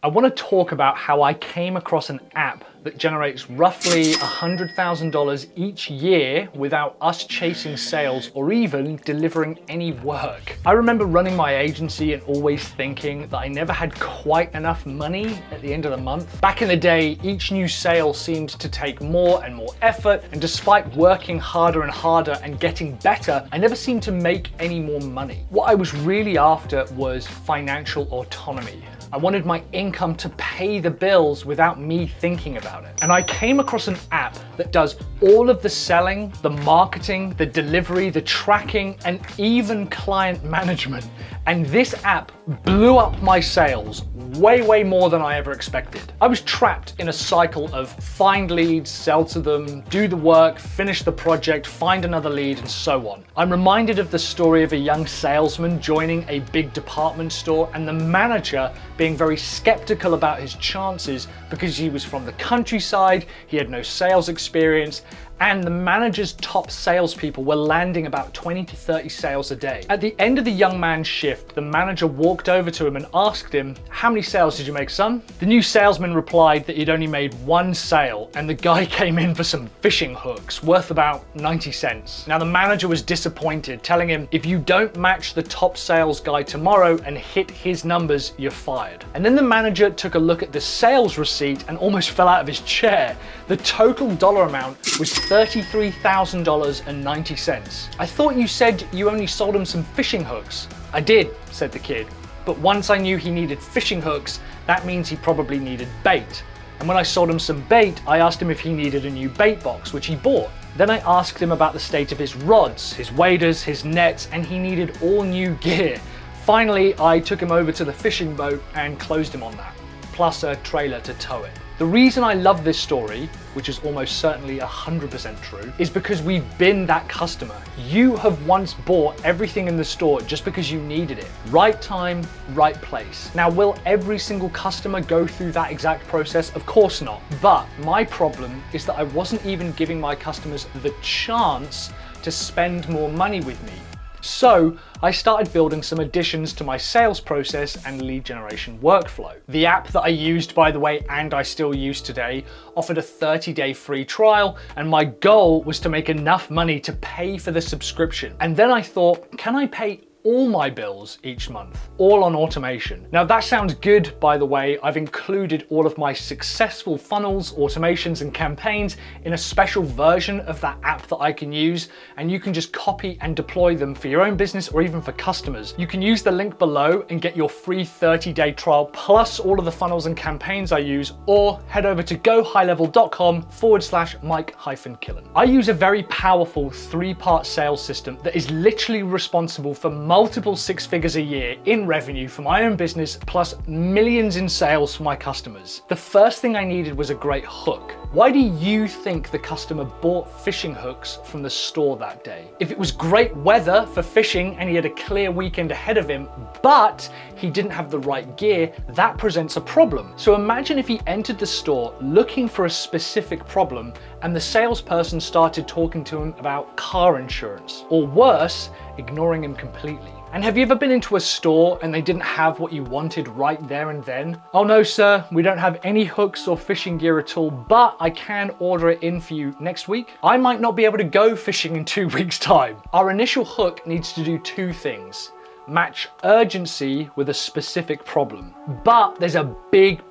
I want to talk about how I came across an app that generates roughly $100,000 each year without us chasing sales or even delivering any work. I remember running my agency and always thinking that I never had quite enough money at the end of the month. Back in the day, each new sale seemed to take more and more effort, and despite working harder and harder and getting better, I never seemed to make any more money. What I was really after was financial autonomy. I wanted my income to pay the bills without me thinking about it. And I came across an app that does all of the selling, the marketing, the delivery, the tracking, and even client management. And this app blew up my sales way more than I ever expected. I was trapped in a cycle of find leads, sell to them, do the work, finish the project, find another lead, and so on. I'm reminded of the story of a young salesman joining a big department store and the manager being very skeptical about his chances because he was from the countryside, he had no sales experience, and the manager's top salespeople were landing about 20 to 30 sales a day. At the end of the young man's shift, the manager walked over to him and asked him, "How many sales did you make, son?" The new salesman replied that he'd only made one sale, and the guy came in for some fishing hooks worth about 90 cents. Now the manager was disappointed, telling him, "If you don't match the top sales guy tomorrow and hit his numbers, you're fired." And then the manager took a look at the sales receipt and almost fell out of his chair. The total dollar amount was $33,000.90. "I thought you said you only sold him some fishing hooks." "I did," said the kid. "But once I knew he needed fishing hooks, that means he probably needed bait. And when I sold him some bait, I asked him if he needed a new bait box, which he bought. Then I asked him about the state of his rods, his waders, his nets, and he needed all new gear. Finally, I took him over to the fishing boat and closed him on that, plus a trailer to tow it." The reason I love this story, which is almost certainly 100% true, is because we've been that customer. You have once bought everything in the store just because you needed it. Right time, right place. Now, will every single customer go through that exact process? Of course not. But my problem is that I wasn't even giving my customers the chance to spend more money with me. So I started building some additions to my sales process and lead generation workflow. The app that I used, by the way, and I still use today, offered a 30-day free trial, and my goal was to make enough money to pay for the subscription. And then I thought, can I pay all my bills each month, all on automation? Now that sounds good, by the way. I've included all of my successful funnels, automations, and campaigns in a special version of that app that I can use, and you can just copy and deploy them for your own business or even for customers. You can use the link below and get your free 30-day trial plus all of the funnels and campaigns I use, or head over to gohighlevel.com/Mike-Killen. I use a very powerful 3-part sales system that is literally responsible for multiple 6 figures a year in revenue for my own business, plus millions in sales for my customers. The first thing I needed was a great hook. Why do you think the customer bought fishing hooks from the store that day? If it was great weather for fishing and he had a clear weekend ahead of him, but he didn't have the right gear, that presents a problem. So imagine if he entered the store looking for a specific problem and the salesperson started talking to him about car insurance, or worse, ignoring him completely. And have you ever been into a store and they didn't have what you wanted right there and then? "Oh no, sir, we don't have any hooks or fishing gear at all, but I can order it in for you next week." I might not be able to go fishing in 2 weeks' time. Our initial hook needs to do 2 things. Match urgency with a specific problem. But there's a big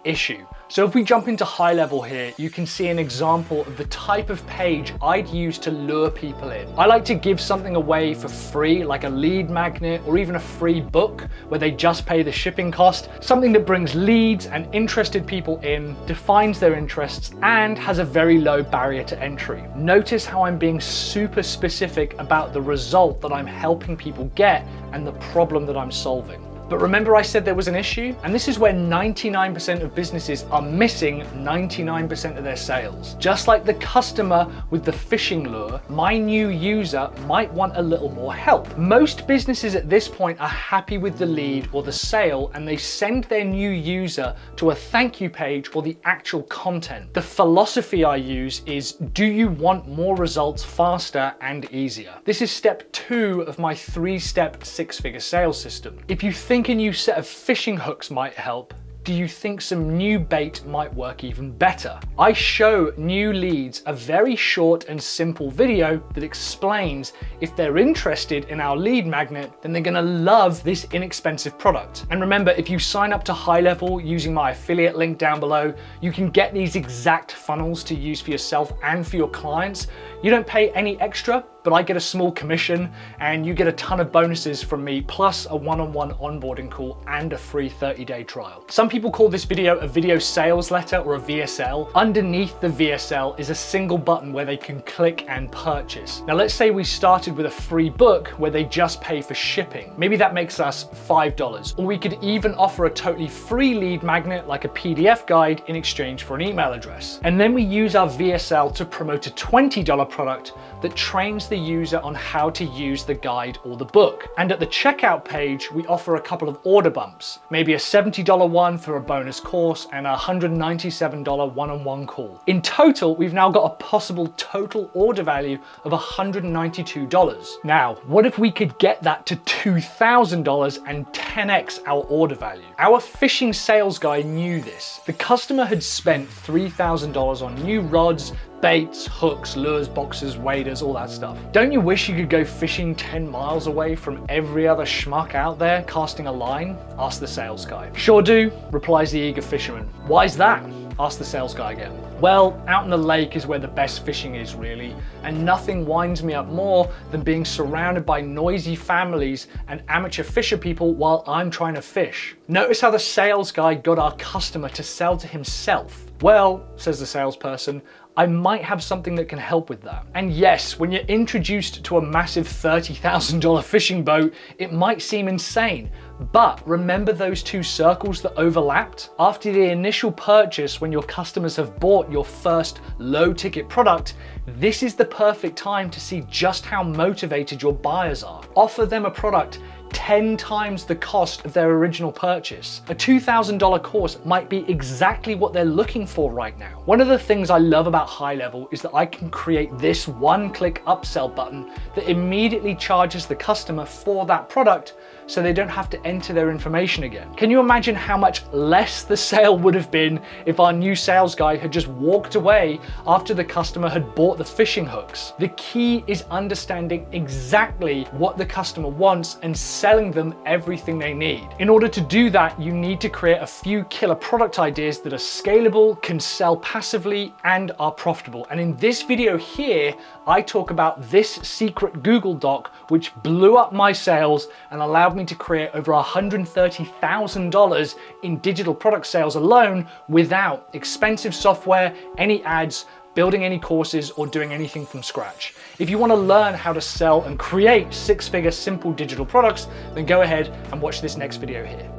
issue. So if we jump into high level here, you can see an example of the type of page I'd use to lure people in. I like to give something away for free, like a lead magnet or even a free book where they just pay the shipping cost. Something that brings leads and interested people in, defines their interests, and has a very low barrier to entry. Notice how I'm being super specific about the result that I'm helping people get and the problem that I'm solving. But remember I said there was an issue? And this is where 99% of businesses are missing 99% of their sales. Just like the customer with the fishing lure, my new user might want a little more help. Most businesses at this point are happy with the lead or the sale, and they send their new user to a thank you page or the actual content. The philosophy I use is, do you want more results faster and easier? This is step 2 of my 3-step 6-figure sales system. If you think a new set of fishing hooks might help, do you think some new bait might work even better? I show new leads a very short and simple video that explains if they're interested in our lead magnet, then they're gonna love this inexpensive product. And remember, if you sign up to High Level using my affiliate link down below, you can get these exact funnels to use for yourself and for your clients. You don't pay any extra, but I get a small commission and you get a ton of bonuses from me, plus a one-on-one onboarding call and a free 30-day trial. Some people call this video a video sales letter or a VSL. Underneath the VSL is a single button where they can click and purchase. Now let's say we started with a free book where they just pay for shipping. Maybe that makes us $5. Or we could even offer a totally free lead magnet like a PDF guide in exchange for an email address. And then we use our VSL to promote a $20 product that trains the user on how to use the guide or the book. And at the checkout page, we offer a couple of order bumps, maybe a $70 one for a bonus course and a $197 one-on-one call. In total, we've now got a possible total order value of $192. Now, what if we could get that to $2,000 and 10x our order value? Our phishing sales guy knew this. The customer had spent $3,000 on new rods, baits, hooks, lures, boxes, waders, all that stuff. Don't you wish you could go fishing 10 miles away from every other schmuck out there casting a line? Ask the sales guy. Sure do, replies the eager fisherman. Why's that? Ask the sales guy again. Well, out in the lake is where the best fishing is, really, and nothing winds me up more than being surrounded by noisy families and amateur fisher people while I'm trying to fish. Notice how the sales guy got our customer to sell to himself. Well, says the salesperson, I might have something that can help with that. And yes, when you're introduced to a massive $30,000 fishing boat, it might seem insane. But remember those two circles that overlapped? After the initial purchase, when your customers have bought your first low ticket product, this is the perfect time to see just how motivated your buyers are. Offer them a product 10 times the cost of their original purchase. A $2,000 course might be exactly what they're looking for right now. One of the things I love about High Level is that I can create this one-click upsell button that immediately charges the customer for that product so they don't have to enter their information again. Can you imagine how much less the sale would have been if our new sales guy had just walked away after the customer had bought the fishing hooks? The key is understanding exactly what the customer wants and selling them everything they need. In order to do that, you need to create a few killer product ideas that are scalable, can sell passively, and are profitable. And in this video here, I talk about this secret Google Doc, which blew up my sales and allowed me to create over $130,000 in digital product sales alone without expensive software, any ads, building any courses, or doing anything from scratch. If you want to learn how to sell and create six-figure simple digital products, then go ahead and watch this next video here.